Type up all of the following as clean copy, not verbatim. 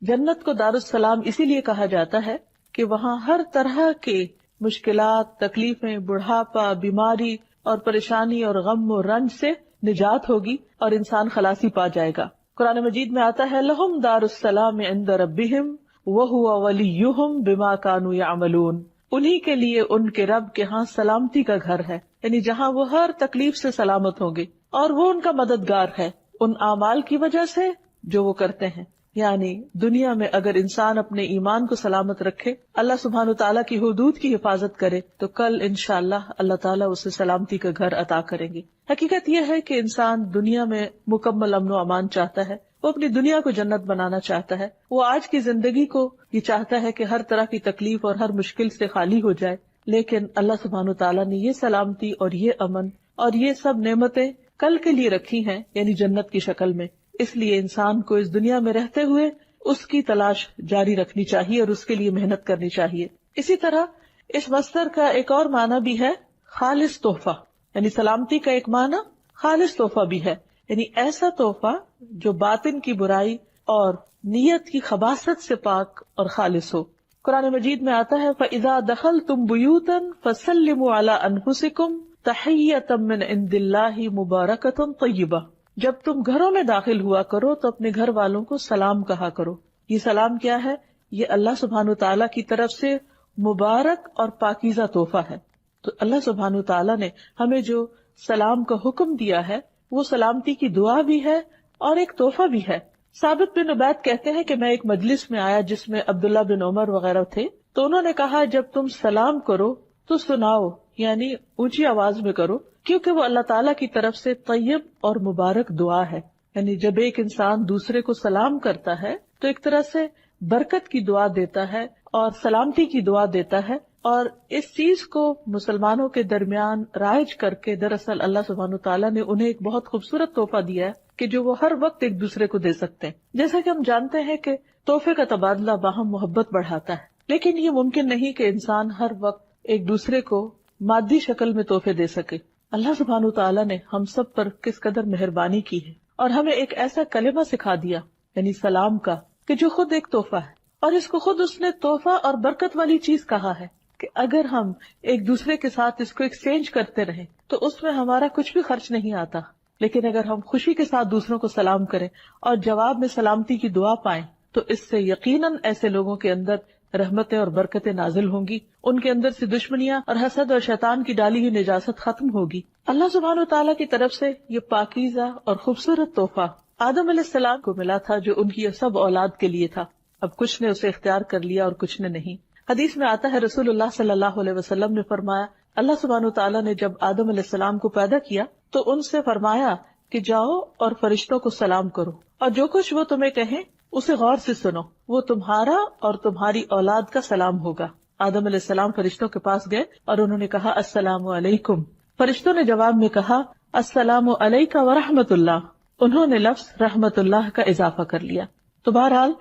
جنت کو دارالسلام اسی لیے کہا جاتا ہے کہ وہاں ہر طرح کے مشکلات، تکلیفیں، بڑھاپا، بیماری اور پریشانی اور غم و رنج سے نجات ہوگی اور انسان خلاصی پا جائے گا۔ قرآن مجید میں آتا ہے لہم دار السلام عند ربہم وہو ولیہم بما کانوا یعملون، انہی کے لیے ان کے رب کے ہاں سلامتی کا گھر ہے، یعنی جہاں وہ ہر تکلیف سے سلامت ہوں گے اور وہ ان کا مددگار ہے ان اعمال کی وجہ سے جو وہ کرتے ہیں۔ یعنی دنیا میں اگر انسان اپنے ایمان کو سلامت رکھے، اللہ سبحانہ وتعالیٰ کی حدود کی حفاظت کرے، تو کل انشاءاللہ اللہ تعالیٰ اسے سلامتی کا گھر عطا کریں گے۔ حقیقت یہ ہے کہ انسان دنیا میں مکمل امن و امان چاہتا ہے، وہ اپنی دنیا کو جنت بنانا چاہتا ہے، وہ آج کی زندگی کو یہ چاہتا ہے کہ ہر طرح کی تکلیف اور ہر مشکل سے خالی ہو جائے، لیکن اللہ سبحانہ وتعالیٰ نے یہ سلامتی اور یہ امن اور یہ سب نعمتیں کل کے لیے رکھی ہیں، یعنی جنت کی شکل میں۔ اس لیے انسان کو اس دنیا میں رہتے ہوئے اس کی تلاش جاری رکھنی چاہیے اور اس کے لیے محنت کرنی چاہیے۔ اسی طرح اس مصدر کا ایک اور معنی بھی ہے خالص تحفہ، یعنی سلامتی کا ایک معنی خالص تحفہ بھی ہے، یعنی ایسا تحفہ جو باطن کی برائی اور نیت کی خباثت سے پاک اور خالص ہو۔ قرآن مجید میں آتا ہے فَإِذَا دَخَلْتُمْ بُيُوتًا فَسَلِّمُوا عَلَىٰ أَنفُسِكُمْ تَحِيَّةً مِّنْ عِندِ اللَّهِ مُبَارَكَةً طَيِّبَةً، جب تم گھروں میں داخل ہوا کرو تو اپنے گھر والوں کو سلام کہا کرو۔ یہ سلام کیا ہے؟ یہ اللہ سبحانہ وتعالیٰ کی طرف سے مبارک اور پاکیزہ تحفہ ہے۔ تو اللہ سبحانہ وتعالیٰ نے ہمیں جو سلام کا حکم دیا ہے وہ سلامتی کی دعا بھی ہے اور ایک تحفہ بھی ہے۔ ثابت بن عبید کہتے ہیں کہ میں ایک مجلس میں آیا جس میں عبداللہ بن عمر وغیرہ تھے، تو انہوں نے کہا جب تم سلام کرو تو سناؤ، یعنی اونچی آواز میں کرو، کیونکہ وہ اللہ تعالیٰ کی طرف سے طیب اور مبارک دعا ہے۔ یعنی جب ایک انسان دوسرے کو سلام کرتا ہے تو ایک طرح سے برکت کی دعا دیتا ہے اور سلامتی کی دعا دیتا ہے، اور اس چیز کو مسلمانوں کے درمیان رائج کر کے دراصل اللہ سبحانہ تعالیٰ نے انہیں ایک بہت خوبصورت تحفہ دیا ہے کہ جو وہ ہر وقت ایک دوسرے کو دے سکتے ہیں۔ جیسا کہ ہم جانتے ہیں کہ تحفے کا تبادلہ باہم محبت بڑھاتا ہے، لیکن یہ ممکن نہیں کہ انسان ہر وقت ایک دوسرے کو مادی شکل میں تحفے دے سکے۔ اللہ سبحانہ تعالیٰ نے ہم سب پر کس قدر مہربانی کی ہے اور ہمیں ایک ایسا کلمہ سکھا دیا، یعنی سلام کا، کہ جو خود ایک تحفہ ہے، اور اس کو خود اس نے تحفہ اور برکت والی چیز کہا ہے کہ اگر ہم ایک دوسرے کے ساتھ اس کو ایکسچینج کرتے رہیں تو اس میں ہمارا کچھ بھی خرچ نہیں آتا، لیکن اگر ہم خوشی کے ساتھ دوسروں کو سلام کریں اور جواب میں سلامتی کی دعا پائیں تو اس سے یقیناً ایسے لوگوں کے اندر رحمتیں اور برکتیں نازل ہوں گی، ان کے اندر سے دشمنیاں اور حسد اور شیطان کی ڈالی ہوئی نجاست ختم ہوگی۔ اللہ سبحانہ وتعالیٰ کی طرف سے یہ پاکیزہ اور خوبصورت تحفہ آدم علیہ السلام کو ملا تھا، جو ان کی سب اولاد کے لیے تھا۔ اب کچھ نے اسے اختیار کر لیا اور کچھ نے نہیں۔ حدیث میں آتا ہے رسول اللہ صلی اللہ علیہ وسلم نے فرمایا، اللہ سبحانہ وتعالیٰ نے جب آدم علیہ السلام کو پیدا کیا تو ان سے فرمایا کہ جاؤ اور فرشتوں کو سلام کرو، اور جو کچھ وہ تمہیں کہیں اسے غور سے سنو، وہ تمہارا اور تمہاری اولاد کا سلام ہوگا۔ آدم علیہ السلام فرشتوں کے پاس گئے اور انہوں نے کہا السلام علیکم۔ فرشتوں نے جواب میں کہا السلام علیک ورحمۃ اللہ، انہوں نے لفظ رحمت اللہ کا اضافہ کر لیا۔ تو بہرحال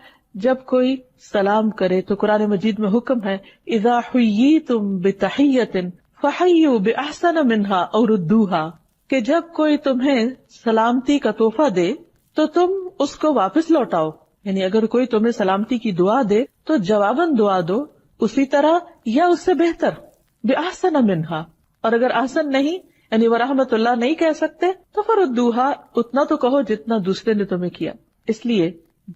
جب کوئی سلام کرے تو قرآن مجید میں حکم ہے اذا حییتم بتحیۃ فحیوا باحسن منها او ردوها، کہ جب کوئی تمہیں سلامتی کا تحفہ دے تو تم اس کو واپس لوٹاؤ، یعنی اگر کوئی تمہیں سلامتی کی دعا دے تو جواباً دعا دو اسی طرح یا اس سے بہتر، بِأَحْسَنَ مِنْهَا، اور اگر احسن نہیں یعنی ورحمت اللہ نہیں کہہ سکتے تو فَرُدُّوهَا، اتنا تو کہو جتنا دوسرے نے تمہیں کیا۔ اس لیے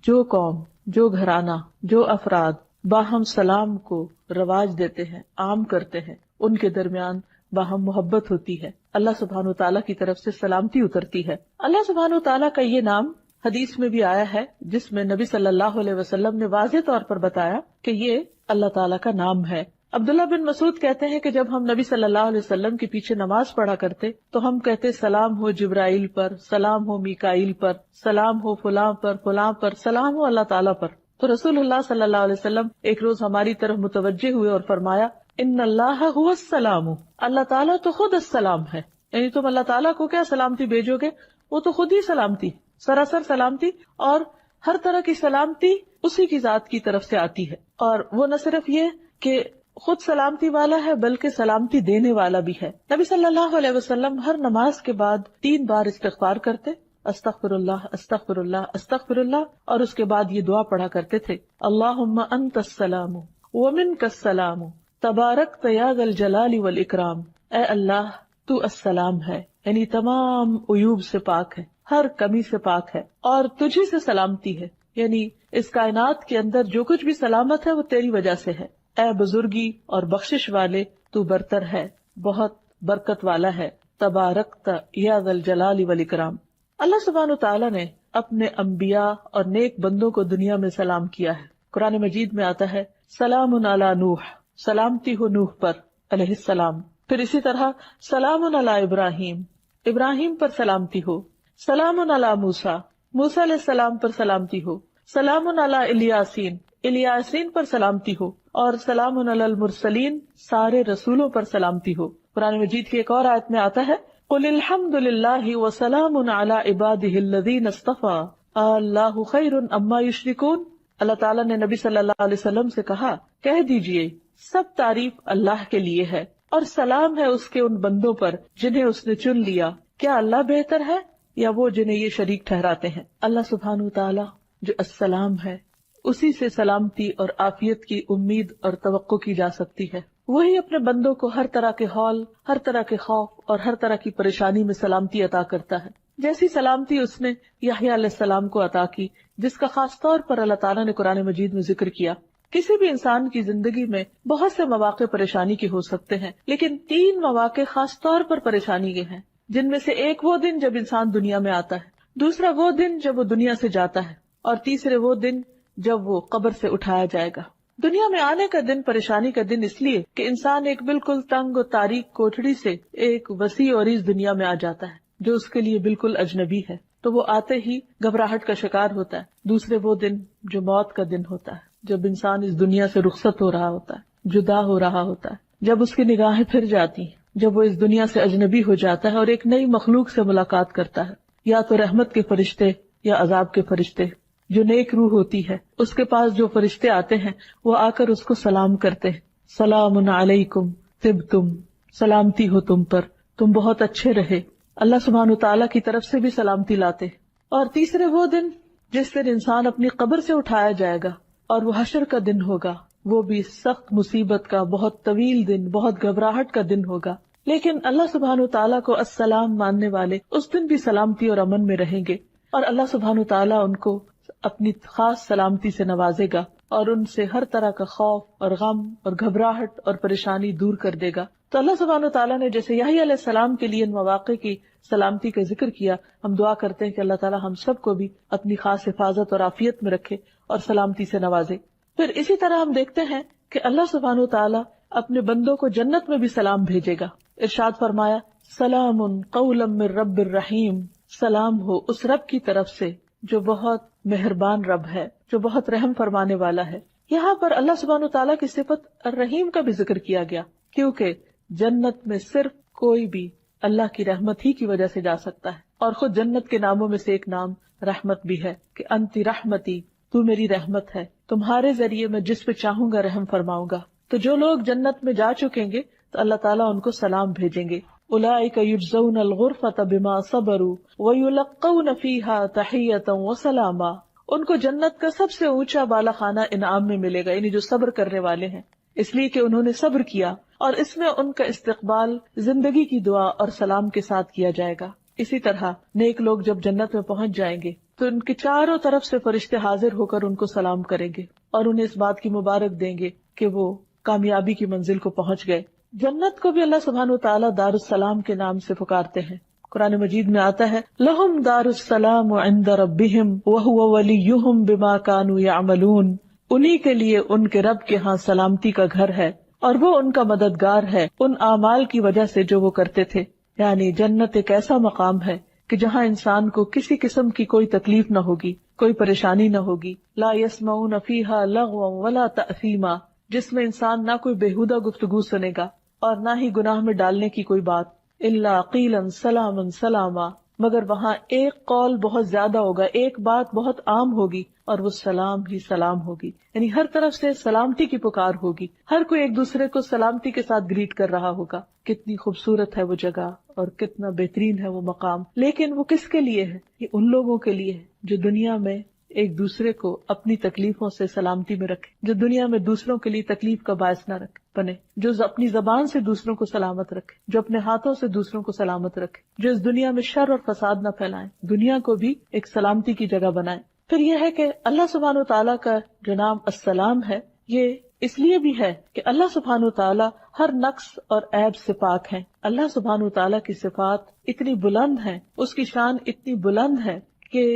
جو قوم، جو گھرانہ، جو افراد باہم سلام کو رواج دیتے ہیں، عام کرتے ہیں، ان کے درمیان باہم محبت ہوتی ہے، اللہ سبحانہ وتعالیٰ کی طرف سے سلامتی اترتی ہے۔ اللہ سبحانہ وتعالیٰ کا یہ نام حدیث میں بھی آیا ہے جس میں نبی صلی اللہ علیہ وسلم نے واضح طور پر بتایا کہ یہ اللہ تعالیٰ کا نام ہے۔ عبداللہ بن مسعود کہتے ہیں کہ جب ہم نبی صلی اللہ علیہ وسلم کے پیچھے نماز پڑھا کرتے تو ہم کہتے سلام ہو جبرائیل پر، سلام ہو میکائیل پر، سلام ہو فلاں پر، فلاں پر، سلام ہو اللہ تعالیٰ پر۔ تو رسول اللہ صلی اللہ علیہ وسلم ایک روز ہماری طرف متوجہ ہوئے اور فرمایا ان اللہ هو السلام، اللہ تعالیٰ تو خود السلام ہے، یعنی تم اللہ تعالیٰ کو کیا سلامتی بھیجو گے، وہ تو خود ہی سلامتی، سراسر سلامتی، اور ہر طرح کی سلامتی اسی کی ذات کی طرف سے آتی ہے۔ اور وہ نہ صرف یہ کہ خود سلامتی والا ہے بلکہ سلامتی دینے والا بھی ہے۔ نبی صلی اللہ علیہ وسلم ہر نماز کے بعد 3 بار استغفار کرتے استغفر اللہ استغفر اللہ استغفر اللہ، اور اس کے بعد یہ دعا پڑھا کرتے تھے، اللہم انت السلام ومنک السلام تبارکت یا ذا الجلال والاکرام، اے اللہ تو السلام ہے، یعنی تمام عیوب سے پاک ہے، ہر کمی سے پاک ہے، اور تجھی سے سلامتی ہے، یعنی اس کائنات کے اندر جو کچھ بھی سلامت ہے وہ تیری وجہ سے ہے، اے بزرگی اور بخشش والے تو برتر ہے، بہت برکت والا ہے، تبارکت یا ذا الجلال والاکرام۔ اللہ سبحانہ وتعالی نے اپنے انبیاء اور نیک بندوں کو دنیا میں سلام کیا ہے۔ قرآن مجید میں آتا ہے سلام علی نوح، سلامتی ہو نوح پر علیہ السلام، پھر اسی طرح سلام علی ابراہیم، ابراہیم پر سلامتی ہو، سلام علی موسیٰ، موسیٰ علیہ السلام پر سلامتی ہو، سلام علی الیاسین، الیاسین پر سلامتی ہو، اور سلام علی المرسلین، سارے رسولوں پر سلامتی ہو۔ قرآن مجید کی ایک اور آیت میں آتا ہے قل الحمد للہ وسلام علی عبادہ الذین اصطفیٰ اللہ خیر اما یشرکون۔ اللہ تعالیٰ نے نبی صلی اللہ علیہ وسلم سے کہا کہہ دیجئے سب تعریف اللہ کے لیے ہے اور سلام ہے اس کے ان بندوں پر جنہیں اس نے چن لیا، کیا اللہ بہتر ہے یا وہ جنہیں یہ شریک ٹھہراتے ہیں؟ اللہ سبحانہ وتعالی جو السلام ہے اسی سے سلامتی اور عافیت کی امید اور توقع کی جا سکتی ہے۔ وہی اپنے بندوں کو ہر طرح کے ہول، ہر طرح کے خوف اور ہر طرح کی پریشانی میں سلامتی عطا کرتا ہے، جیسی سلامتی اس نے یحییٰ علیہ السلام کو عطا کی، جس کا خاص طور پر اللہ تعالیٰ نے قرآن مجید میں ذکر کیا۔ کسی بھی انسان کی زندگی میں بہت سے مواقع پریشانی کے ہو سکتے ہیں، لیکن 3 مواقع خاص طور پر پریشانی کے ہیں، جن میں سے ایک وہ دن جب انسان دنیا میں آتا ہے، دوسرا وہ دن جب وہ دنیا سے جاتا ہے، اور تیسرے وہ دن جب وہ قبر سے اٹھایا جائے گا۔ دنیا میں آنے کا دن پریشانی کا دن اس لیے کہ انسان ایک بالکل تنگ و تاریک کوٹھڑی سے ایک وسیع اور اس دنیا میں آ جاتا ہے جو اس کے لیے بالکل اجنبی ہے، تو وہ آتے ہی گھبراہٹ کا شکار ہوتا ہے۔ دوسرے وہ دن جو موت کا دن ہوتا ہے، جب انسان اس دنیا سے رخصت ہو رہا ہوتا ہے، جدا ہو رہا ہوتا ہے، جب اس کی نگاہیں پھر جاتی ہیں، جب وہ اس دنیا سے اجنبی ہو جاتا ہے اور ایک نئی مخلوق سے ملاقات کرتا ہے، یا تو رحمت کے فرشتے یا عذاب کے فرشتے۔ جو نیک روح ہوتی ہے اس کے پاس جو فرشتے آتے ہیں وہ آ کر اس کو سلام کرتے ہیں، سلام علیکم طبتم، سلامتی ہو تم پر، تم بہت اچھے رہے۔ اللہ سبحانہ وتعالیٰ کی طرف سے بھی سلامتی لاتے۔ اور تیسرے وہ دن جس دن انسان اپنی قبر سے اٹھایا جائے گا اور وہ حشر کا دن ہوگا، وہ بھی سخت مصیبت کا بہت طویل دن، بہت گھبراہٹ کا دن ہوگا، لیکن اللہ سبحانہ وتعالیٰ کو السلام ماننے والے اس دن بھی سلامتی اور امن میں رہیں گے، اور اللہ سبحانہ وتعالیٰ ان کو اپنی خاص سلامتی سے نوازے گا اور ان سے ہر طرح کا خوف اور غم اور گھبراہٹ اور پریشانی دور کر دے گا۔ تو اللہ سبحانہ وتعالیٰ نے جیسے یحییٰ علیہ السلام کے لیے ان مواقع کی سلامتی کا ذکر کیا، ہم دعا کرتے ہیں کہ اللہ تعالیٰ ہم سب کو بھی اپنی خاص حفاظت اور عافیت میں رکھے اور سلامتی سے نوازے۔ پھر اسی طرح ہم دیکھتے ہیں کہ اللہ سبحانہ وتعالیٰ اپنے بندوں کو جنت میں بھی سلام بھیجے گا۔ ارشاد فرمایا سلام قولا من رب الرحیم، سلام ہو اس رب کی طرف سے جو بہت مہربان رب ہے، جو بہت رحم فرمانے والا ہے۔ یہاں پر اللہ سبحانہ وتعالیٰ کی صفت الرحیم کا بھی ذکر کیا گیا، کیونکہ جنت میں صرف کوئی بھی اللہ کی رحمت ہی کی وجہ سے جا سکتا ہے، اور خود جنت کے ناموں میں سے ایک نام رحمت بھی ہے کہ انتی رحمتی، تو میری رحمت ہے، تمہارے ذریعے میں جس پہ چاہوں گا رحم فرماؤں گا۔ تو جو لوگ جنت میں جا چکیں گے تو اللہ تعالیٰ ان کو سلام بھیجیں گے، اولئک یجزون الغرفۃ بما صبروا ویلقون فیہا تحیۃ وسلاما، ان کو جنت کا سب سے اونچا بالا خانہ انعام میں ملے گا، یعنی جو صبر کرنے والے ہیں، اس لیے کہ انہوں نے صبر کیا، اور اس میں ان کا استقبال زندگی کی دعا اور سلام کے ساتھ کیا جائے گا۔ اسی طرح نیک لوگ جب جنت میں پہنچ جائیں گے تو ان کے چاروں طرف سے فرشتے حاضر ہو کر ان کو سلام کریں گے اور انہیں اس بات کی مبارک دیں گے کہ وہ کامیابی کی منزل کو پہنچ گئے۔ جنت کو بھی اللہ سبحانہ وتعالیٰ دار السلام کے نام سے پکارتے ہیں۔ قرآن مجید میں آتا ہے لہم دار السلام عند ربہم وہو ولیہم بما کانوا یعملون، انہی کے لیے ان کے رب کے ہاں سلامتی کا گھر ہے اور وہ ان کا مددگار ہے ان اعمال کی وجہ سے جو وہ کرتے تھے۔ یعنی جنت ایک ایسا مقام ہے کہ جہاں انسان کو کسی قسم کی کوئی تکلیف نہ ہوگی، کوئی پریشانی نہ ہوگی، لا یسمعون فیہا لغوا ولا تأثیما، جس میں انسان نہ کوئی بےہودہ گفتگو سنے گا اور نہ ہی گناہ میں ڈالنے کی کوئی بات، الا قیلا سلاما سلاما، مگر وہاں ایک قول بہت زیادہ ہوگا، ایک بات بہت عام ہوگی، اور وہ سلام ہی سلام ہوگی. یعنی ہر طرف سے سلامتی کی پکار ہوگی، ہر کوئی ایک دوسرے کو سلامتی کے ساتھ گریٹ کر رہا ہوگا. کتنی خوبصورت ہے وہ جگہ اور کتنا بہترین ہے وہ مقام. لیکن وہ کس کے لیے ہے؟ یہ ان لوگوں کے لیے ہے جو دنیا میں ایک دوسرے کو اپنی تکلیفوں سے سلامتی میں رکھے، جو دنیا میں دوسروں کے لیے تکلیف کا باعث نہ بنے، جو اپنی زبان سے دوسروں کو سلامت رکھے، جو اپنے ہاتھوں سے دوسروں کو سلامت رکھے، جو اس دنیا میں شر اور فساد نہ پھیلائیں، دنیا کو بھی ایک سلامتی کی جگہ بنائیں. پھر یہ ہے کہ اللہ سبحانہ وتعالیٰ کا جو نام السلام ہے، یہ اس لیے بھی ہے کہ اللہ سبحانہ وتعالیٰ ہر نقص اور عیب سے پاک ہیں. اللہ سبحانہ وتعالیٰ کی صفات اتنی بلند ہیں، اس کی شان اتنی بلند ہے کہ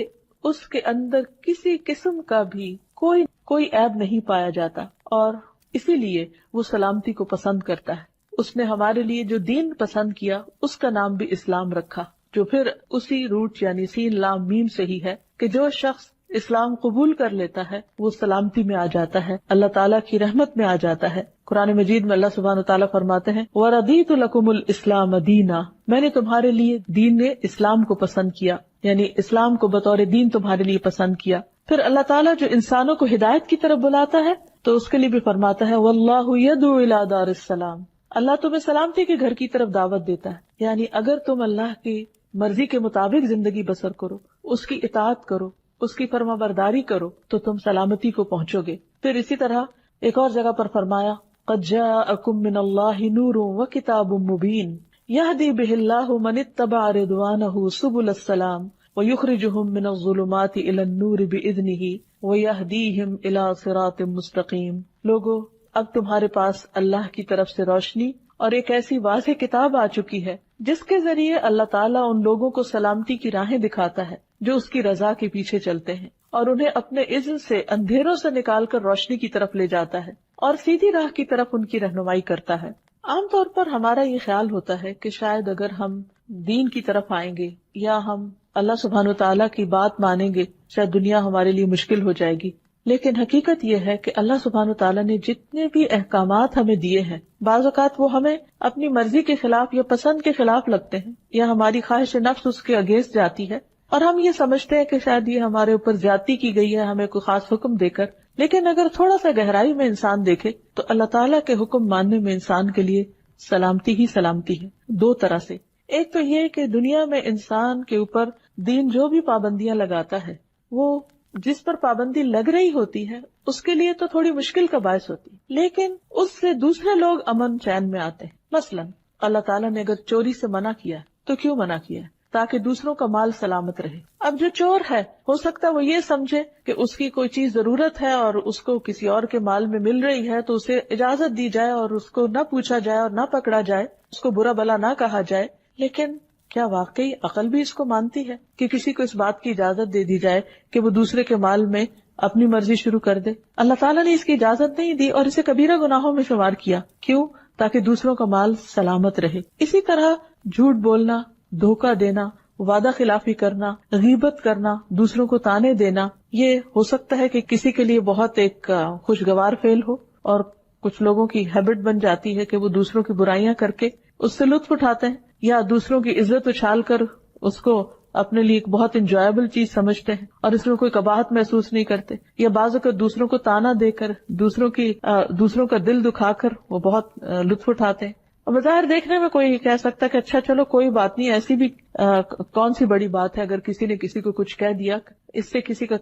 اس کے اندر کسی قسم کا بھی کوئی عیب نہیں پایا جاتا، اور اسی لیے وہ سلامتی کو پسند کرتا ہے. اس نے ہمارے لیے جو دین پسند کیا اس کا نام بھی اسلام رکھا، جو پھر اسی روٹ یعنی سین لام میم سے ہی ہے کہ جو شخص اسلام قبول کر لیتا ہے وہ سلامتی میں آ جاتا ہے، اللہ تعالیٰ کی رحمت میں آ جاتا ہے. قرآن مجید میں اللہ سبحانہ وتعالیٰ فرماتے ہیں وَرَضِيتُ لَكُمُ الْإِسْلَامَ دِينًا، میں نے تمہارے لیے دین نے اسلام کو پسند کیا، یعنی اسلام کو بطور دین تمہارے لیے پسند کیا. پھر اللہ تعالیٰ جو انسانوں کو ہدایت کی طرف بلاتا ہے تو اس کے لیے بھی فرماتا ہے وَاللَّهُ يَدْعُو إِلَى دَارِ السَّلَامِ، اللہ تمہیں سلامتی کے گھر کی طرف دعوت دیتا ہے. یعنی اگر تم اللہ کی مرضی کے مطابق زندگی بسر کرو، اس کی اطاعت کرو، اس کی فرما برداری کرو تو تم سلامتی کو پہنچو گے. پھر اسی طرح ایک اور جگہ پر فرمایا قَدْ جَاءَكُم مِّنَ اللَّهِ نُورٌ وَكِتَابٌ مُّبِينٌ يَهْدِي بِهِ اللَّهُ مَنِ اتَّبَعَ رِضْوَانَهُ سُبُلَ السَّلَامِ وَيُخْرِجُهُم مِّنَ الظُّلُمَاتِ إِلَى النُّورِ بِإِذْنِهِ وَيَهْدِيهِمْ إِلَى صِرَاطٍ مُّسْتَقِيمٍ. لوگو، اب تمہارے پاس اللہ کی طرف سے روشنی اور ایک ایسی واضح کتاب آ چکی ہے جس کے ذریعے اللہ تعالیٰ ان لوگوں کو سلامتی کی راہیں دکھاتا ہے جو اس کی رضا کے پیچھے چلتے ہیں، اور انہیں اپنے اذن سے اندھیروں سے نکال کر روشنی کی طرف لے جاتا ہے اور سیدھی راہ کی طرف ان کی رہنمائی کرتا ہے. عام طور پر ہمارا یہ خیال ہوتا ہے کہ شاید اگر ہم دین کی طرف آئیں گے یا ہم اللہ سبحانہ وتعالیٰ کی بات مانیں گے شاید دنیا ہمارے لیے مشکل ہو جائے گی. لیکن حقیقت یہ ہے کہ اللہ سبحانہ وتعالیٰ نے جتنے بھی احکامات ہمیں دیے ہیں، بعض اوقات وہ ہمیں اپنی مرضی کے خلاف یا پسند کے خلاف لگتے ہیں، یا ہماری خواہش نفس اس کے اگینسٹ جاتی ہے، اور ہم یہ سمجھتے ہیں کہ شاید یہ ہمارے اوپر زیادتی کی گئی ہے ہمیں کوئی خاص حکم دے کر. لیکن اگر تھوڑا سا گہرائی میں انسان دیکھے تو اللہ تعالیٰ کے حکم ماننے میں انسان کے لیے سلامتی ہی سلامتی ہے، دو طرح سے. ایک تو یہ کہ دنیا میں انسان کے اوپر دین جو بھی پابندیاں لگاتا ہے، وہ جس پر پابندی لگ رہی ہوتی ہے اس کے لیے تو تھوڑی مشکل کا باعث ہوتی ہے، لیکن اس سے دوسرے لوگ امن چین میں آتے ہیں. مثلا اللہ تعالیٰ نے اگر چوری سے منع کیا تو کیوں منع کیا؟ تاکہ دوسروں کا مال سلامت رہے. اب جو چور ہے ہو سکتا ہے وہ یہ سمجھے کہ اس کی کوئی چیز ضرورت ہے اور اس کو کسی اور کے مال میں مل رہی ہے تو اسے اجازت دی جائے اور اس کو نہ پوچھا جائے اور نہ پکڑا جائے، اس کو برا بلا نہ کہا جائے. لیکن کیا واقعی عقل بھی اس کو مانتی ہے کہ کسی کو اس بات کی اجازت دے دی جائے کہ وہ دوسرے کے مال میں اپنی مرضی شروع کر دے؟ اللہ تعالیٰ نے اس کی اجازت نہیں دی اور اسے کبیرہ گناہوں میں شمار کیا. کیوں؟ تاکہ دوسروں کا مال سلامت رہے. اسی طرح جھوٹ بولنا، دھوکہ دینا، وعدہ خلافی کرنا، غیبت کرنا، دوسروں کو تانے دینا، یہ ہو سکتا ہے کہ کسی کے لیے بہت ایک خوشگوار فعل ہو، اور کچھ لوگوں کی ہیبٹ بن جاتی ہے کہ وہ دوسروں کی برائیاں کر کے اس سے لطف اٹھاتے ہیں، یا دوسروں کی عزت اچھال کر اس کو اپنے لیے ایک بہت انجوائبل چیز سمجھتے ہیں اور اس میں کوئی قباحت محسوس نہیں کرتے، یا بعض اوقات دوسروں کو تانا دے کر دوسروں کا دل دکھا کر وہ بہت لطف اٹھاتے ہیں. اور بظاہر دیکھنے میں کوئی کہہ سکتا ہے کہ اچھا چلو کوئی بات نہیں، ایسی بھی کون سی بڑی بات ہے اگر کسی نے کسی کو کچھ کہہ دیا، اس سے کسی کا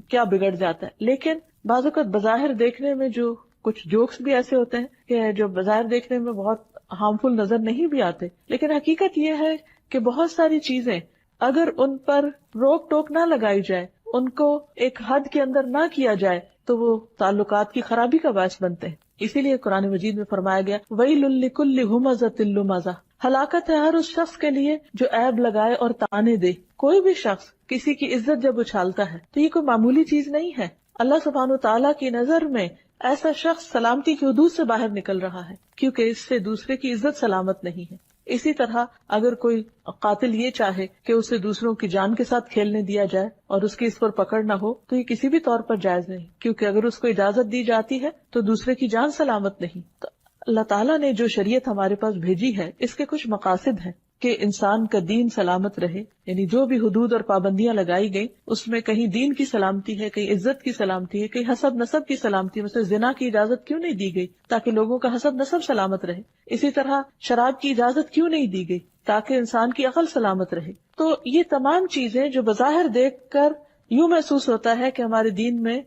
کیا بگڑ جاتا ہے. لیکن بعض اوقات بظاہر دیکھنے میں جو کچھ جوکس بھی ایسے ہوتے ہیں کہ جو بظاہر دیکھنے میں بہت ہارمفل نظر نہیں بھی آتے، لیکن حقیقت یہ ہے کہ بہت ساری چیزیں اگر ان پر روک ٹوک نہ لگائی جائے، ان کو ایک حد کے اندر نہ کیا جائے تو وہ تعلقات کی خرابی کا باعث بنتے ہیں. اسی لیے قرآن مجید میں فرمایا گیا وَيْلٌ لِكُلِّ هُمَزَةٍ لُمَزَةٍ، ہلاکت ہے ہر اس شخص کے لیے جو عیب لگائے اور تانے دے. کوئی بھی شخص کسی کی عزت جب اچھالتا ہے تو یہ کوئی معمولی چیز نہیں ہے. اللہ سبحانہ وتعالیٰ کی نظر میں ایسا شخص سلامتی کی حدود سے باہر نکل رہا ہے، کیونکہ اس سے دوسرے کی عزت سلامت نہیں ہے. اسی طرح اگر کوئی قاتل یہ چاہے کہ اسے دوسروں کی جان کے ساتھ کھیلنے دیا جائے اور اس کی اس پر پکڑ نہ ہو تو یہ کسی بھی طور پر جائز نہیں، کیونکہ اگر اس کو اجازت دی جاتی ہے تو دوسرے کی جان سلامت نہیں. تو اللہ تعالیٰ نے جو شریعت ہمارے پاس بھیجی ہے اس کے کچھ مقاصد ہیں. کہ انسان کا دین سلامت رہے، یعنی جو بھی حدود اور پابندیاں لگائی گئی اس میں کہیں دین کی سلامتی ہے، کہیں عزت کی سلامتی ہے، کہیں حسب نسب کی سلامتی ہے۔ مثلا زنا کی اجازت کیوں نہیں دی گئی؟ تاکہ لوگوں کا حسب نسب سلامت رہے۔ اسی طرح شراب کی اجازت کیوں نہیں دی گئی؟ تاکہ انسان کی عقل سلامت رہے۔ تو یہ تمام چیزیں جو بظاہر دیکھ کر یوں محسوس ہوتا ہے کہ ہمارے دین میں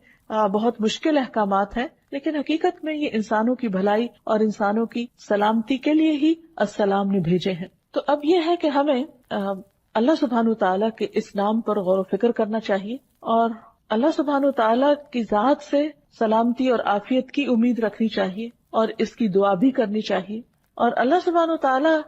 بہت مشکل احکامات ہیں، لیکن حقیقت میں یہ انسانوں کی بھلائی اور انسانوں کی سلامتی کے لیے ہی السلام نے بھیجے ہیں۔ تو اب یہ ہے کہ ہمیں اللہ سبحانہ وتعالیٰ کے اس نام پر غور و فکر کرنا چاہیے، اور اللہ سبحانہ وتعالیٰ کی ذات سے سلامتی اور عافیت کی امید رکھنی چاہیے، اور اس کی دعا بھی کرنی چاہیے۔ اور اللہ سبحانہ وتعالیٰ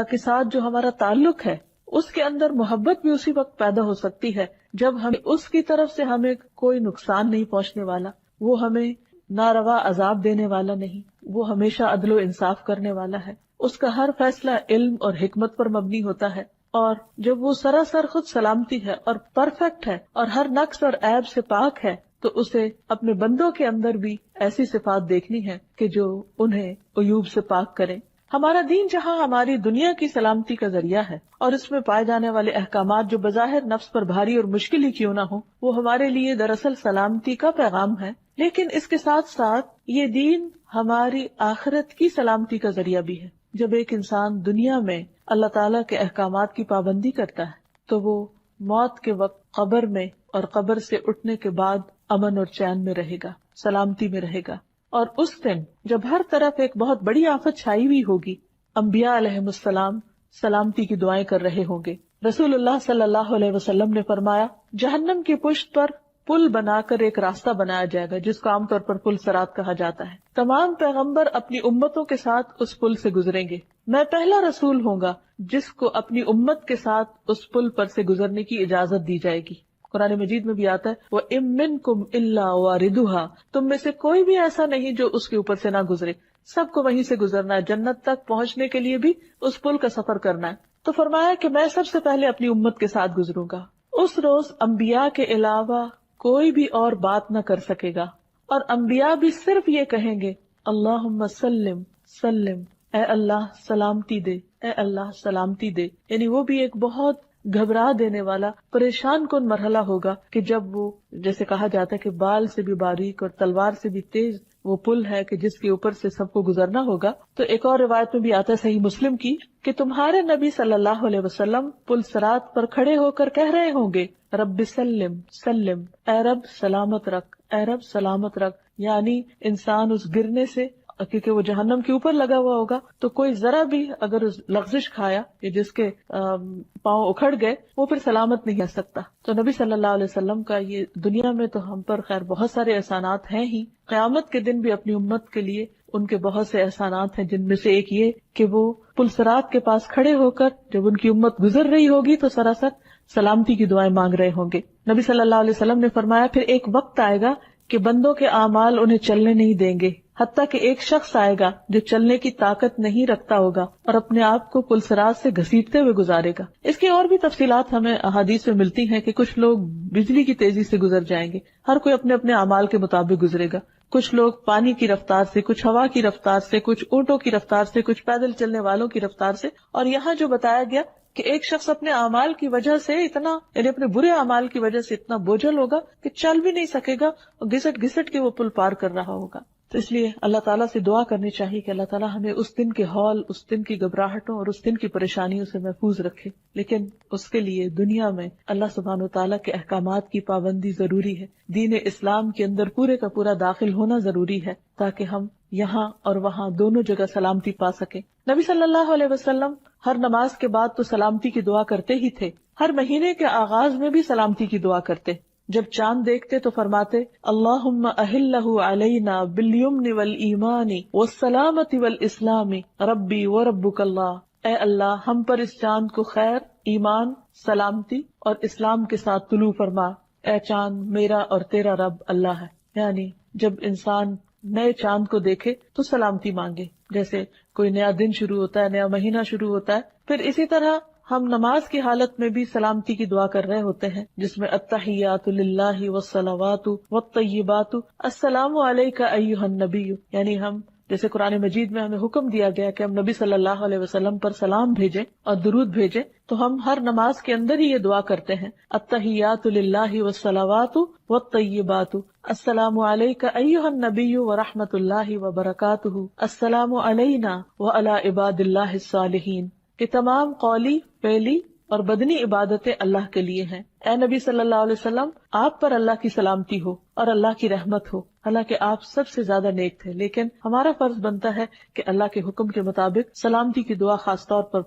کے ساتھ جو ہمارا تعلق ہے اس کے اندر محبت بھی اسی وقت پیدا ہو سکتی ہے جب ہم اس کی طرف سے ہمیں کوئی نقصان نہیں پہنچنے والا، وہ ہمیں ناروا عذاب دینے والا نہیں، وہ ہمیشہ عدل و انصاف کرنے والا ہے، اس کا ہر فیصلہ علم اور حکمت پر مبنی ہوتا ہے، اور جب وہ سراسر خود سلامتی ہے اور پرفیکٹ ہے اور ہر نقص اور عیب سے پاک ہے، تو اسے اپنے بندوں کے اندر بھی ایسی صفات دیکھنی ہے کہ جو انہیں عیوب سے پاک کریں۔ ہمارا دین جہاں ہماری دنیا کی سلامتی کا ذریعہ ہے، اور اس میں پائے جانے والے احکامات جو بظاہر نفس پر بھاری اور مشکل ہی کیوں نہ ہو، وہ ہمارے لیے دراصل سلامتی کا پیغام ہے، لیکن اس کے ساتھ ساتھ یہ دین ہماری آخرت کی سلامتی کا ذریعہ بھی ہے۔ جب ایک انسان دنیا میں اللہ تعالیٰ کے احکامات کی پابندی کرتا ہے تو وہ موت کے وقت قبر میں اور قبر سے اٹھنے کے بعد امن اور چین میں رہے گا، سلامتی میں رہے گا۔ اور اس دن جب ہر طرف ایک بہت بڑی آفت چھائی ہوئی ہوگی، انبیاء علیہ السلام سلامتی کی دعائیں کر رہے ہوں گے۔ رسول اللہ صلی اللہ علیہ وسلم نے فرمایا، جہنم کی پشت پر پل بنا کر ایک راستہ بنایا جائے گا جس کو عام طور پر پل صراط کہا جاتا ہے۔ تمام پیغمبر اپنی امتوں کے ساتھ اس پل سے گزریں گے۔ میں پہلا رسول ہوں گا جس کو اپنی امت کے ساتھ اس پل پر سے گزرنے کی اجازت دی جائے گی۔ قرآن مجید میں بھی آتا ہے، وَإِن مِّنكُمْ إِلَّا وَارِدُهَا، تم میں سے کوئی بھی ایسا نہیں جو اس کے اوپر سے نہ گزرے، سب کو وہیں سے گزرنا ہے، جنت تک پہنچنے کے لیے بھی اس پل کا سفر کرنا ہے۔ تو فرمایا کہ میں سب سے پہلے اپنی امت کے ساتھ گزروں گا۔ اس روز انبیاء کے علاوہ کوئی بھی اور بات نہ کر سکے گا، اور انبیاء بھی صرف یہ کہیں گے، اللہم سلم سلم، اے اللہ سلامتی دے، اے اللہ سلامتی دے۔ یعنی وہ بھی ایک بہت گھبرا دینے والا، پریشان کن مرحلہ ہوگا کہ جب وہ، جیسے کہا جاتا ہے کہ بال سے بھی باریک اور تلوار سے بھی تیز وہ پل ہے کہ جس کے اوپر سے سب کو گزرنا ہوگا۔ تو ایک اور روایت میں بھی آتا ہے صحیح مسلم کی کہ تمہارے نبی صلی اللہ علیہ وسلم پل صراط پر کھڑے ہو کر کہہ رہے ہوں گے، رب سلم سلم، اے رب سلامت رکھ، اے رب سلامت رکھ۔ یعنی انسان اس گرنے سے، کیونکہ وہ جہنم کے اوپر لگا ہوا ہوگا، تو کوئی ذرا بھی اگر لغزش کھایا یا جس کے پاؤں اکھڑ گئے، وہ پھر سلامت نہیں رہ سکتا۔ تو نبی صلی اللہ علیہ وسلم کا یہ دنیا میں تو ہم پر خیر بہت سارے احسانات ہیں ہی، قیامت کے دن بھی اپنی امت کے لیے ان کے بہت سے احسانات ہیں، جن میں سے ایک یہ کہ وہ پل صراط کے پاس کھڑے ہو کر جب ان کی امت گزر رہی ہوگی تو سراسر سلامتی کی دعائیں مانگ رہے ہوں گے۔ نبی صلی اللہ علیہ وسلم نے فرمایا، پھر ایک وقت آئے گا کہ بندوں کے اعمال انہیں چلنے نہیں دیں گے، حتیٰ کہ ایک شخص آئے گا جو چلنے کی طاقت نہیں رکھتا ہوگا اور اپنے آپ کو پل صراط سے گھسیٹتے ہوئے گزارے گا۔ اس کی اور بھی تفصیلات ہمیں احادیث میں ملتی ہیں کہ کچھ لوگ بجلی کی تیزی سے گزر جائیں گے، ہر کوئی اپنے اپنے اعمال کے مطابق گزرے گا، کچھ لوگ پانی کی رفتار سے، کچھ ہوا کی رفتار سے، کچھ اونٹوں کی رفتار سے، کچھ پیدل چلنے والوں کی رفتار سے۔ اور یہاں جو بتایا گیا کہ ایک شخص اپنے اعمال کی وجہ سے اتنا، یعنی اپنے برے اعمال کی وجہ سے اتنا بوجھل ہوگا کہ چل بھی نہیں سکے گا اور گھسٹ گھسٹ کے وہ پل پار کر رہا ہوگا۔ تو اس لیے اللہ تعالیٰ سے دعا کرنی چاہیے کہ اللہ تعالیٰ ہمیں اس دن کے ہول، اس دن کی گھبراہٹوں اور اس دن کی پریشانیوں سے محفوظ رکھے۔ لیکن اس کے لیے دنیا میں اللہ سبحانہ وتعالیٰ کے احکامات کی پابندی ضروری ہے، دین اسلام کے اندر پورے کا پورا داخل ہونا ضروری ہے، تاکہ ہم یہاں اور وہاں دونوں جگہ سلامتی پا سکیں۔ نبی صلی اللہ علیہ وسلم ہر نماز کے بعد تو سلامتی کی دعا کرتے ہی تھے، ہر مہینے کے آغاز میں بھی سلامتی کی دعا کرتے۔ جب چاند دیکھتے تو فرماتے، اللہم اہلہ علینا بالیمن والایمان والسلامت والاسلام ربی وربک اللہ، اے اللہ ہم پر اس چاند کو خیر، ایمان، سلامتی اور اسلام کے ساتھ طلوع فرما، اے چاند میرا اور تیرا رب اللہ ہے۔ یعنی جب انسان نئے چاند کو دیکھے تو سلامتی مانگے، جیسے کوئی نیا دن شروع ہوتا ہے، نیا مہینہ شروع ہوتا ہے۔ پھر اسی طرح ہم نماز کی حالت میں بھی سلامتی کی دعا کر رہے ہوتے ہیں، جس میں التحیات للہ والصلوات والطیبات السلام علیک ایھا النبی، یعنی ہم جیسے قرآن مجید میں ہمیں حکم دیا گیا کہ ہم نبی صلی اللہ علیہ وسلم پر سلام بھیجیں اور درود بھیجیں، تو ہم ہر نماز کے اندر ہی یہ دعا کرتے ہیں، التحیات للہ والصلوات والطیبات، السلام علیک ایھا النبی ورحمۃ اللہ وبرکاتہ، السلام علینا وعلی عباد اللہ الصالحین۔ کہ تمام قولی، فعلی اور بدنی عبادتیں اللہ کے لیے ہیں۔ اے نبی صلی اللہ علیہ وسلم، آپ پر اللہ کی سلامتی ہو اور اللہ کی رحمت ہو، حالانکہ آپ سب سے زیادہ نیک تھے، لیکن ہمارا فرض بنتا ہے کہ اللہ کے حکم کے مطابق سلامتی کی دعا خاص طور پر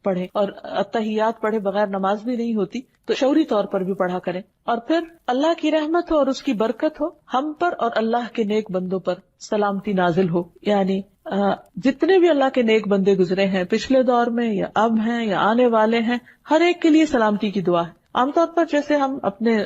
پڑھیں، اور التحیات پڑھے بغیر نماز بھی نہیں ہوتی، تو شعوری طور پر بھی پڑھا کریں۔ اور پھر اللہ کی رحمت ہو اور اس کی برکت ہو ہم پر اور اللہ کے نیک بندوں پر سلامتی نازل ہو، یعنی جتنے بھی اللہ کے نیک بندے گزرے ہیں پچھلے دور میں یا اب ہیں یا آنے والے ہیں، ہر ایک کے لیے سلامتی کی دعا ہے۔ عام طور پر جیسے ہم اپنے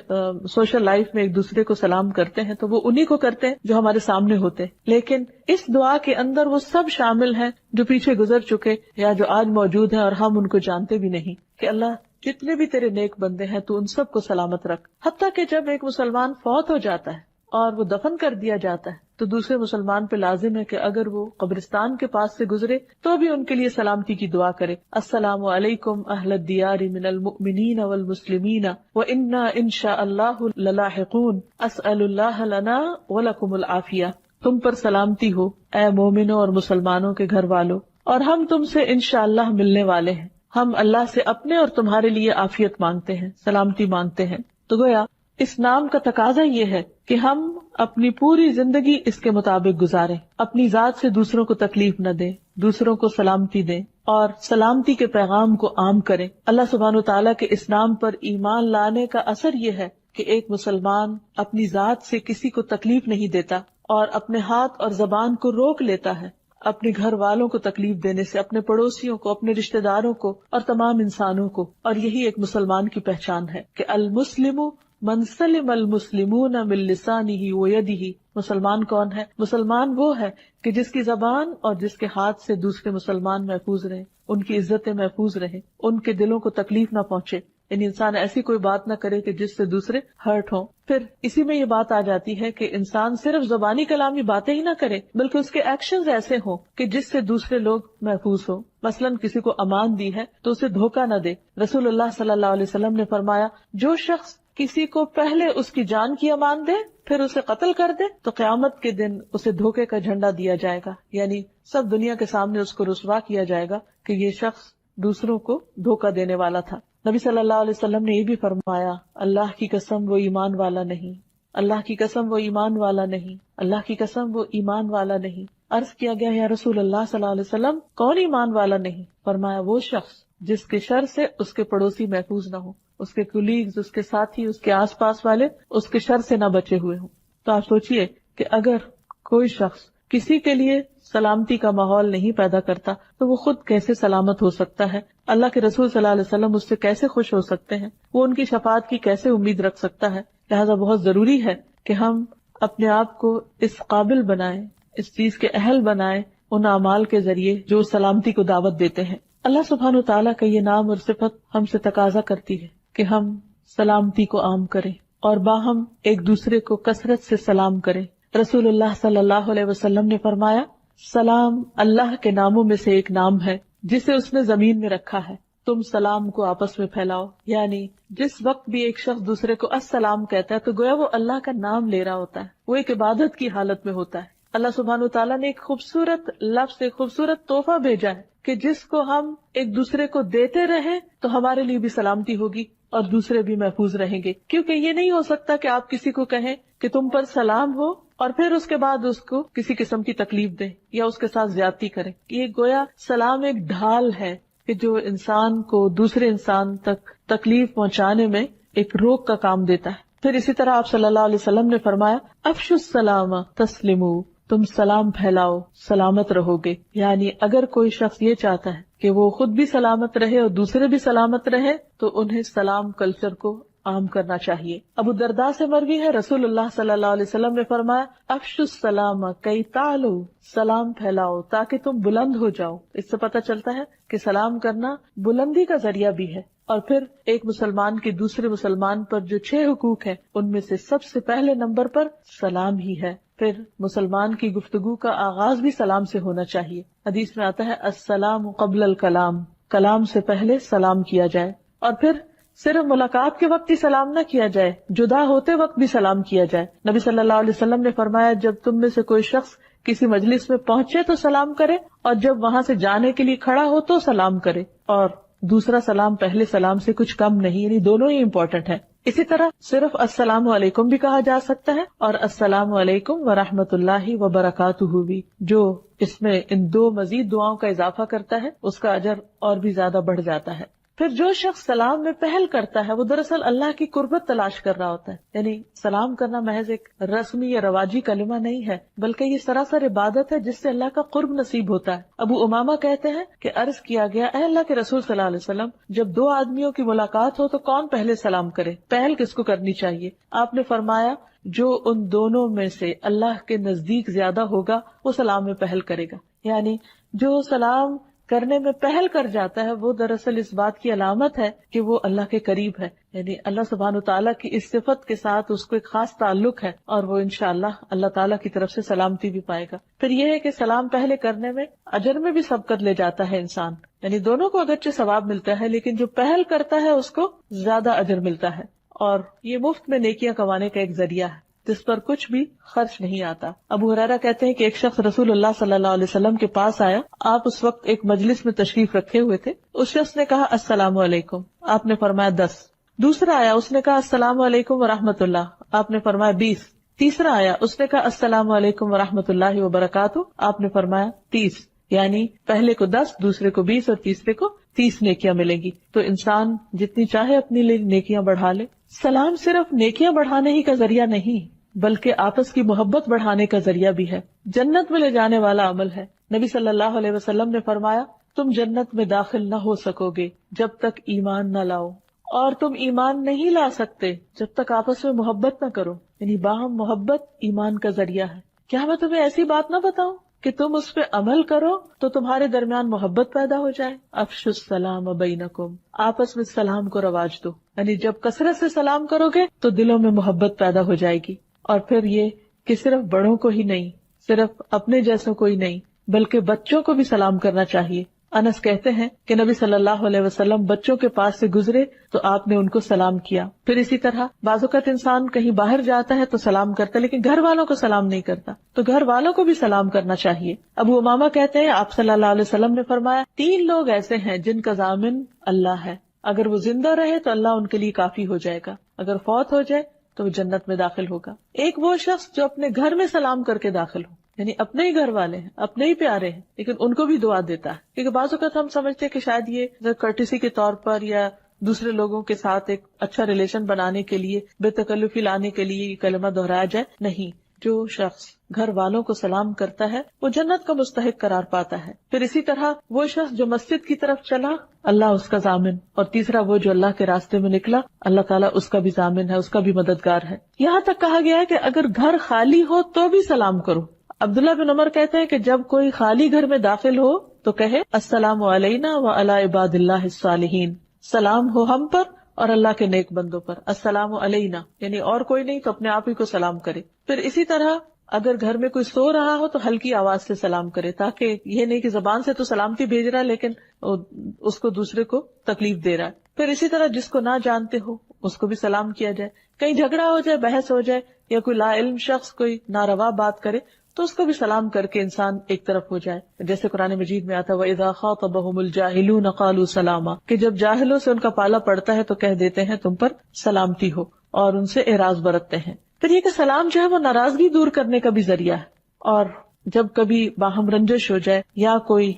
سوشل لائف میں ایک دوسرے کو سلام کرتے ہیں تو وہ انہی کو کرتے ہیں جو ہمارے سامنے ہوتے ہیں، لیکن اس دعا کے اندر وہ سب شامل ہیں جو پیچھے گزر چکے یا جو آج موجود ہیں اور ہم ان کو جانتے بھی نہیں، کہ اللہ جتنے بھی تیرے نیک بندے ہیں تو ان سب کو سلامت رکھ۔ حتیٰ کہ جب ایک مسلمان فوت ہو جاتا ہے اور وہ دفن کر دیا جاتا ہے تو دوسرے مسلمان پہ لازم ہے کہ اگر وہ قبرستان کے پاس سے گزرے تو بھی ان کے لیے سلامتی کی دعا کرے، السلام علیکم اہل الدیار من المؤمنین والمسلمین وإنا ان شاء اللہ للاحقون اسأل اللہ لنا ولکم العافیہ۔ تم پر سلامتی ہو اے مومنوں اور مسلمانوں کے گھر والوں، اور ہم تم سے انشاءاللہ ملنے والے ہیں، ہم اللہ سے اپنے اور تمہارے لیے عافیت مانگتے ہیں، سلامتی مانگتے ہیں۔ تو گویا اس نام کا تقاضا یہ ہے کہ ہم اپنی پوری زندگی اس کے مطابق گزاریں، اپنی ذات سے دوسروں کو تکلیف نہ دیں، دوسروں کو سلامتی دیں اور سلامتی کے پیغام کو عام کریں۔ اللہ سبحانہ وتعالیٰ کے اس نام پر ایمان لانے کا اثر یہ ہے کہ ایک مسلمان اپنی ذات سے کسی کو تکلیف نہیں دیتا اور اپنے ہاتھ اور زبان کو روک لیتا ہے اپنے گھر والوں کو تکلیف دینے سے، اپنے پڑوسیوں کو، اپنے رشتہ داروں کو اور تمام انسانوں کو۔ اور یہی ایک مسلمان کی پہچان ہے کہ المسلم من سلم المسلمون من لسانہ ویدہ۔ مسلمان کون ہے؟ مسلمان وہ ہے کہ جس کی زبان اور جس کے ہاتھ سے دوسرے مسلمان محفوظ رہیں، ان کی عزتیں محفوظ رہیں، ان کے دلوں کو تکلیف نہ پہنچے، یعنی انسان ایسی کوئی بات نہ کرے کہ جس سے دوسرے ہرٹ ہوں۔ پھر اسی میں یہ بات آ جاتی ہے کہ انسان صرف زبانی کلامی باتیں ہی نہ کرے بلکہ اس کے ایکشنز ایسے ہوں کہ جس سے دوسرے لوگ محفوظ ہوں۔ مثلاً کسی کو امان دی ہے تو اسے دھوکہ نہ دے۔ رسول اللہ صلی اللہ علیہ وسلم نے فرمایا، جو شخص کسی کو پہلے اس کی جان کی امان دے پھر اسے قتل کر دے تو قیامت کے دن اسے دھوکے کا جھنڈا دیا جائے گا، یعنی سب دنیا کے سامنے اس کو رسوا کیا جائے گا کہ یہ شخص دوسروں کو دھوکہ دینے والا تھا۔ نبی صلی اللہ علیہ وسلم نے یہ بھی فرمایا، اللہ کی قسم وہ ایمان والا نہیں، اللہ کی قسم وہ ایمان والا نہیں، اللہ کی قسم وہ ایمان والا نہیں۔ عرض کیا گیا، یا رسول اللہ صلی اللہ علیہ وسلم کون ایمان والا نہیں؟ فرمایا، وہ شخص جس کے شر سے اس کے پڑوسی محفوظ نہ ہو، اس کے کولیگز، اس کے ساتھی، اس کے آس پاس والے اس کے شر سے نہ بچے ہوئے ہوں۔ تو آپ سوچئے کہ اگر کوئی شخص کسی کے لیے سلامتی کا ماحول نہیں پیدا کرتا تو وہ خود کیسے سلامت ہو سکتا ہے؟ اللہ کے رسول صلی اللہ علیہ وسلم اس سے کیسے خوش ہو سکتے ہیں؟ وہ ان کی شفاعت کی کیسے امید رکھ سکتا ہے؟ لہذا بہت ضروری ہے کہ ہم اپنے آپ کو اس قابل بنائیں، اس چیز کے اہل بنائیں ان اعمال کے ذریعے جو سلامتی کو دعوت دیتے ہیں۔ اللہ سبحانہ وتعالیٰ کا یہ نام اور صفت ہم سے تقاضا کرتی ہے کہ ہم سلامتی کو عام کریں اور باہم ایک دوسرے کو کثرت سے سلام کریں۔ رسول اللہ صلی اللہ علیہ وسلم نے فرمایا، سلام اللہ کے ناموں میں سے ایک نام ہے جسے اس نے زمین میں رکھا ہے، تم سلام کو آپس میں پھیلاؤ۔ یعنی جس وقت بھی ایک شخص دوسرے کو السلام کہتا ہے تو گویا وہ اللہ کا نام لے رہا ہوتا ہے، وہ ایک عبادت کی حالت میں ہوتا ہے۔ اللہ سبحانہ وتعالیٰ نے ایک خوبصورت لفظ، ایک خوبصورت تحفہ بھیجا ہے کہ جس کو ہم ایک دوسرے کو دیتے رہیں تو ہمارے لیے بھی سلامتی ہوگی اور دوسرے بھی محفوظ رہیں گے، کیونکہ یہ نہیں ہو سکتا کہ آپ کسی کو کہیں کہ تم پر سلام ہو اور پھر اس کے بعد اس کو کسی قسم کی تکلیف دیں یا اس کے ساتھ زیادتی کریں۔ یہ گویا سلام ایک ڈھال ہے کہ جو انسان کو دوسرے انسان تک تکلیف پہنچانے میں ایک روک کا کام دیتا ہے۔ پھر اسی طرح آپ صلی اللہ علیہ وسلم نے فرمایا، افشوا السلام تسلموا، تم سلام پھیلاؤ سلامت رہو گے۔ یعنی اگر کوئی شخص یہ چاہتا ہے کہ وہ خود بھی سلامت رہے اور دوسرے بھی سلامت رہے تو انہیں سلام کلچر کو عام کرنا چاہیے۔ ابو الدرداء سے مروی ہے، رسول اللہ صلی اللہ علیہ وسلم نے فرمایا، افشوا السلام کی تعلوا، سلام پھیلاؤ تاکہ تم بلند ہو جاؤ۔ اس سے پتہ چلتا ہے کہ سلام کرنا بلندی کا ذریعہ بھی ہے۔ اور پھر ایک مسلمان کے دوسرے مسلمان پر جو 6 حقوق ہیں ان میں سے سب سے پہلے نمبر پر سلام ہی ہے۔ پھر مسلمان کی گفتگو کا آغاز بھی سلام سے ہونا چاہیے. حدیث میں آتا ہے السلام قبل الکلام، کلام سے پہلے سلام کیا جائے. اور پھر صرف ملاقات کے وقت ہی سلام نہ کیا جائے، جدا ہوتے وقت بھی سلام کیا جائے. نبی صلی اللہ علیہ وسلم نے فرمایا جب تم میں سے کوئی شخص کسی مجلس میں پہنچے تو سلام کرے، اور جب وہاں سے جانے کے لیے کھڑا ہو تو سلام کرے. اور دوسرا سلام پہلے سلام سے کچھ کم نہیں، یعنی دونوں ہی امپورٹنٹ ہے. اسی طرح صرف السلام علیکم بھی کہا جا سکتا ہے اور السلام علیکم ورحمۃ اللہ وبرکاتہ بھی، جو اس میں ان دو مزید دعاؤں کا اضافہ کرتا ہے اس کا اجر اور بھی زیادہ بڑھ جاتا ہے. پھر جو شخص سلام میں پہل کرتا ہے وہ دراصل اللہ کی قربت تلاش کر رہا ہوتا ہے. یعنی سلام کرنا محض ایک رسمی یا رواجی کلمہ نہیں ہے، بلکہ یہ سراسر عبادت ہے جس سے اللہ کا قرب نصیب ہوتا ہے. ابو امامہ کہتے ہیں کہ عرض کیا گیا اے اللہ کے رسول صلی اللہ علیہ وسلم، جب دو آدمیوں کی ملاقات ہو تو کون پہلے سلام کرے، پہل کس کو کرنی چاہیے؟ آپ نے فرمایا جو ان دونوں میں سے اللہ کے نزدیک زیادہ ہوگا وہ سلام میں پہل کرے گا. یعنی جو سلام کرنے میں پہل کر جاتا ہے وہ دراصل اس بات کی علامت ہے کہ وہ اللہ کے قریب ہے. یعنی اللہ سبحانہ تعالیٰ کی اس صفت کے ساتھ اس کو ایک خاص تعلق ہے اور وہ انشاءاللہ اللہ تعالیٰ کی طرف سے سلامتی بھی پائے گا. پھر یہ ہے کہ سلام پہلے کرنے میں اجر میں بھی سبقت لے جاتا ہے انسان، یعنی دونوں کو اگرچہ ثواب ملتا ہے لیکن جو پہل کرتا ہے اس کو زیادہ اجر ملتا ہے. اور یہ مفت میں نیکیاں کمانے کا ایک ذریعہ ہے جس پر کچھ بھی خرچ نہیں آتا. ابو ہریرہ کہتے ہیں کہ ایک شخص رسول اللہ صلی اللہ علیہ وسلم کے پاس آیا. آپ اس وقت ایک مجلس میں تشریف رکھے ہوئے تھے. اس شخص نے کہا السلام علیکم، آپ نے فرمایا 10. دوسرا آیا، اس نے کہا السلام علیکم ورحمۃ اللہ، آپ نے فرمایا 20. تیسرا آیا، اس نے کہا السلام علیکم ورحمۃ اللہ وبرکاتہ، آپ نے فرمایا 30. یعنی پہلے کو 10، دوسرے کو 20 اور تیسرے کو 30 نیکیاں ملیں گی. تو انسان جتنی چاہے اپنی لیے نیکیاں بڑھا لے. سلام صرف نیکیاں بڑھانے ہی کا ذریعہ نہیں بلکہ آپس کی محبت بڑھانے کا ذریعہ بھی ہے، جنت میں لے جانے والا عمل ہے. نبی صلی اللہ علیہ وسلم نے فرمایا تم جنت میں داخل نہ ہو سکو گے جب تک ایمان نہ لاؤ، اور تم ایمان نہیں لا سکتے جب تک آپس میں محبت نہ کرو. یعنی باہم محبت ایمان کا ذریعہ ہے. کیا میں تمہیں ایسی بات نہ بتاؤں کہ تم اس پہ عمل کرو تو تمہارے درمیان محبت پیدا ہو جائے؟ افشوا السلام بینکم، آپس میں سلام کو رواج دو. یعنی جب کثرت سے سلام کرو گے تو دلوں میں محبت پیدا ہو جائے گی. اور پھر یہ کہ صرف بڑوں کو ہی نہیں، صرف اپنے جیسوں کو ہی نہیں بلکہ بچوں کو بھی سلام کرنا چاہیے. انس کہتے ہیں کہ نبی صلی اللہ علیہ وسلم بچوں کے پاس سے گزرے تو آپ نے ان کو سلام کیا. پھر اسی طرح بعض اوقات انسان کہیں باہر جاتا ہے تو سلام کرتا ہے لیکن گھر والوں کو سلام نہیں کرتا، تو گھر والوں کو بھی سلام کرنا چاہیے. ابو امامہ کہتے ہیں آپ صلی اللہ علیہ وسلم نے فرمایا 3 لوگ ایسے ہیں جن کا ضامن اللہ ہے، اگر وہ زندہ رہے تو اللہ ان کے لیے کافی ہو جائے گا، اگر فوت ہو جائے تو وہ جنت میں داخل ہوگا. ایک وہ شخص جو اپنے گھر میں سلام کر کے داخل ہو، یعنی اپنے ہی گھر والے ہیں، اپنے ہی پیارے ہیں لیکن ان کو بھی دعا دیتا ہے. کیونکہ بعض اوقات ہم سمجھتے ہیں کہ شاید یہ کرٹیسی کے طور پر یا دوسرے لوگوں کے ساتھ ایک اچھا ریلیشن بنانے کے لیے، بے تکلفی لانے کے لیے یہ کلمہ دہرایا جائے. نہیں، جو شخص گھر والوں کو سلام کرتا ہے وہ جنت کا مستحق قرار پاتا ہے. پھر اسی طرح وہ شخص جو مسجد کی طرف چلا، اللہ اس کا ضامن. اور تیسرا وہ جو اللہ کے راستے میں نکلا، اللہ تعالیٰ اس کا بھی ضامن ہے، اس کا بھی مددگار ہے. یہاں تک کہا گیا ہے کہ اگر گھر خالی ہو تو بھی سلام کرو. عبداللہ بن عمر کہتے ہیں کہ جب کوئی خالی گھر میں داخل ہو تو کہے السلام علینا وعلی عباد اللہ الصالحین، سلام ہو ہم پر اور اللہ کے نیک بندوں پر. السلام علینا یعنی اور کوئی نہیں تو اپنے آپ ہی کو سلام کرے. پھر اسی طرح اگر گھر میں کوئی سو رہا ہو تو ہلکی آواز سے سلام کرے، تاکہ یہ نہیں کہ زبان سے تو سلامتی بھیج رہا ہے لیکن اس کو دوسرے کو تکلیف دے رہا ہے. پھر اسی طرح جس کو نہ جانتے ہو اس کو بھی سلام کیا جائے. کہیں جھگڑا ہو جائے، بحث ہو جائے یا کوئی لا علم شخص کوئی ناروا بات کرے تو اس کو بھی سلام کر کے انسان ایک طرف ہو جائے. جیسے قرآن مجید میں آتا ہے وَإِذَا خَاطَبَهُمُ الْجَاهِلُونَ قَالُوا سَلَامًا، کہ جب جاہلوں سے ان کا پالا پڑتا ہے تو کہہ دیتے ہیں تم پر سلامتی ہو، اور ان سے اعراض برتتے ہیں. پھر یہ کہ سلام جو ہے وہ ناراضگی دور کرنے کا بھی ذریعہ ہے. اور جب کبھی باہم رنجش ہو جائے یا کوئی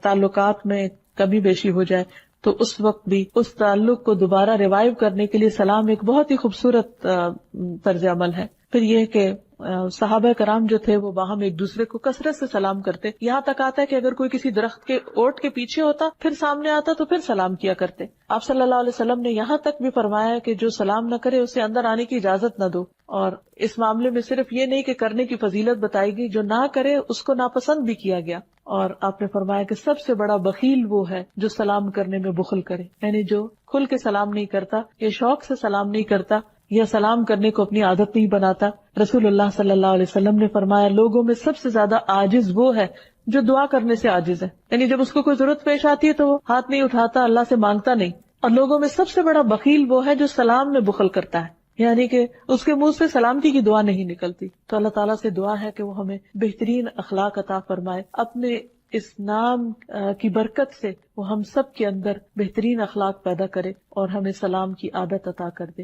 تعلقات میں کمی بیشی ہو جائے تو اس وقت بھی اس تعلق کو دوبارہ ریوائیو کرنے کے لیے سلام ایک بہت ہی خوبصورت طرز عمل ہے. پھر یہ کہ صحابہ کرام جو تھے وہ باہم ایک دوسرے کو کثرت سے سلام کرتے. یہاں تک آتا ہے کہ اگر کوئی کسی درخت کے اوٹ کے پیچھے ہوتا پھر سامنے آتا تو پھر سلام کیا کرتے. آپ صلی اللہ علیہ وسلم نے یہاں تک بھی فرمایا کہ جو سلام نہ کرے اسے اندر آنے کی اجازت نہ دو. اور اس معاملے میں صرف یہ نہیں کہ کرنے کی فضیلت بتائی گئی، جو نہ کرے اس کو ناپسند بھی کیا گیا. اور آپ نے فرمایا کہ سب سے بڑا بخیل وہ ہے جو سلام کرنے میں بخل کرے، یعنی جو کھل کے سلام نہیں کرتا یا شوق سے سلام نہیں کرتا یا سلام کرنے کو اپنی عادت نہیں بناتا. رسول اللہ صلی اللہ علیہ وسلم نے فرمایا لوگوں میں سب سے زیادہ عاجز وہ ہے جو دعا کرنے سے عاجز ہے. یعنی جب اس کو کوئی ضرورت پیش آتی ہے تو وہ ہاتھ نہیں اٹھاتا، اللہ سے مانگتا نہیں. اور لوگوں میں سب سے بڑا بخیل وہ ہے جو سلام میں بخل کرتا ہے، یعنی کہ اس کے منہ سے سلامتی کی دعا نہیں نکلتی. تو اللہ تعالیٰ سے دعا ہے کہ وہ ہمیں بہترین اخلاق عطا فرمائے، اپنے اس نام کی برکت سے وہ ہم سب کے اندر بہترین اخلاق پیدا کرے اور ہمیں سلام کی عادت عطا کر دے.